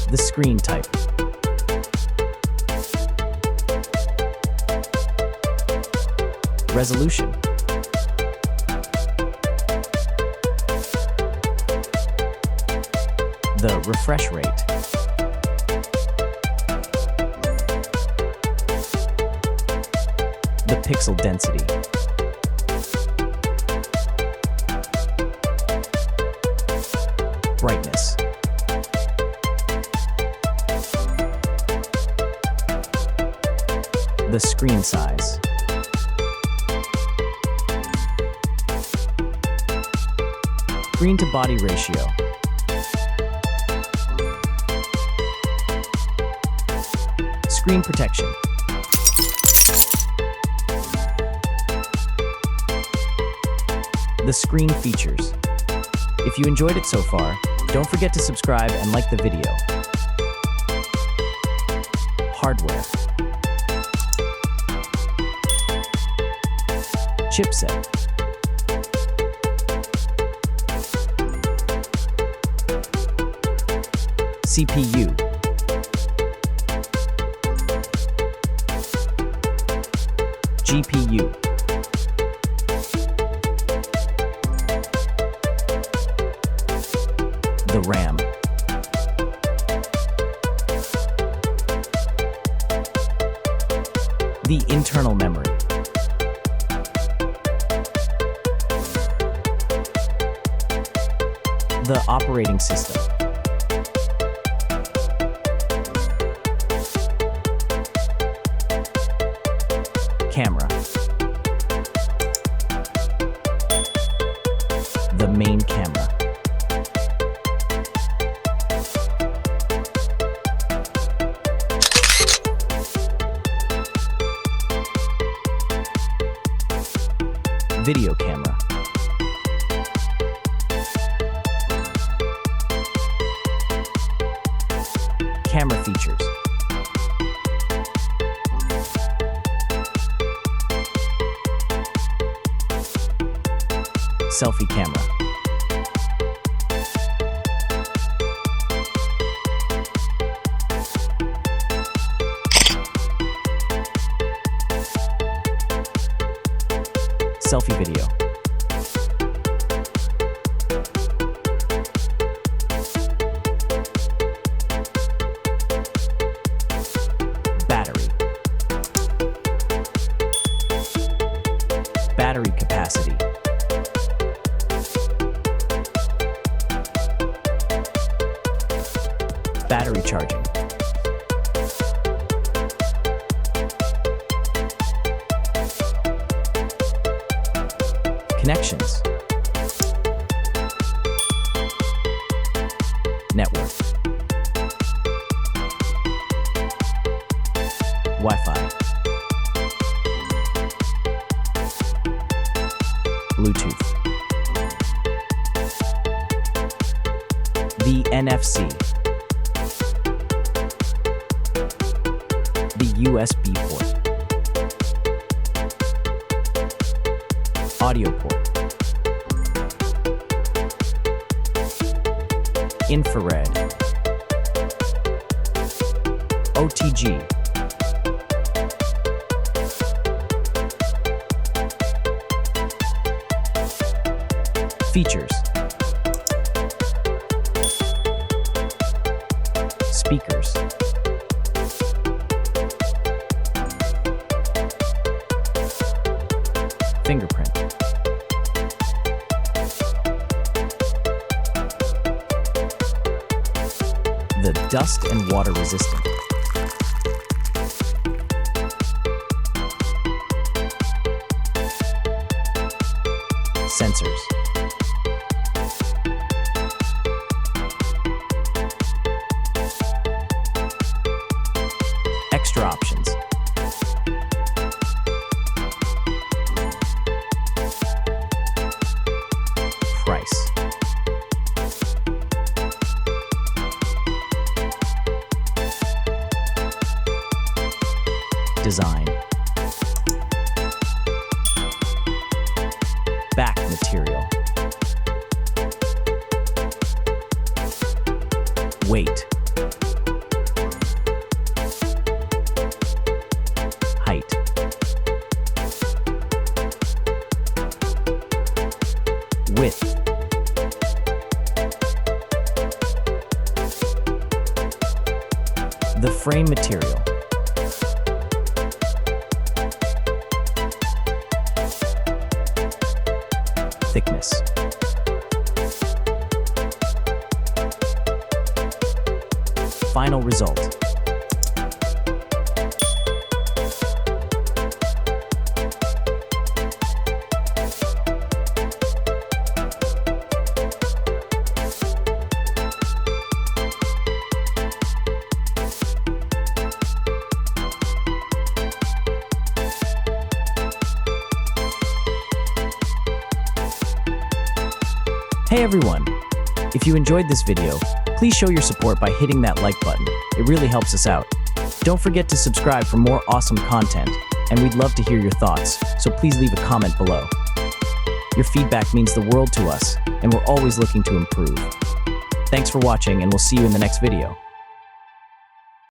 The screen type. Resolution. The refresh rate. The pixel density. Brightness. The screen size. Screen to body ratio. Screen protection. The screen features. If you enjoyed it so far, don't forget to subscribe and like the video. Hardware. Chipset. CPU. GPU. The RAM. The internal memory. The operating system. Camera. The main camera. Video camera. Camera features. Selfie camera. Selfie video. Battery. Battery capacity. Battery charging. Connections. Network. Wi-Fi. Bluetooth. The NFC. The USB port. Audio port. Infrared. OTG. Features. Speakers. Fingerprint. The dust and water resistant. Sensors. Extra options. Price. Design. Back material. Weight. The frame material. Thickness. Final result. Hey everyone! If you enjoyed this video, please show your support by hitting that like button. It really helps us out. Don't forget to subscribe for more awesome content, and we'd love to hear your thoughts, so please leave a comment below. Your feedback means the world to us, and we're always looking to improve. Thanks for watching, and we'll see you in the next video.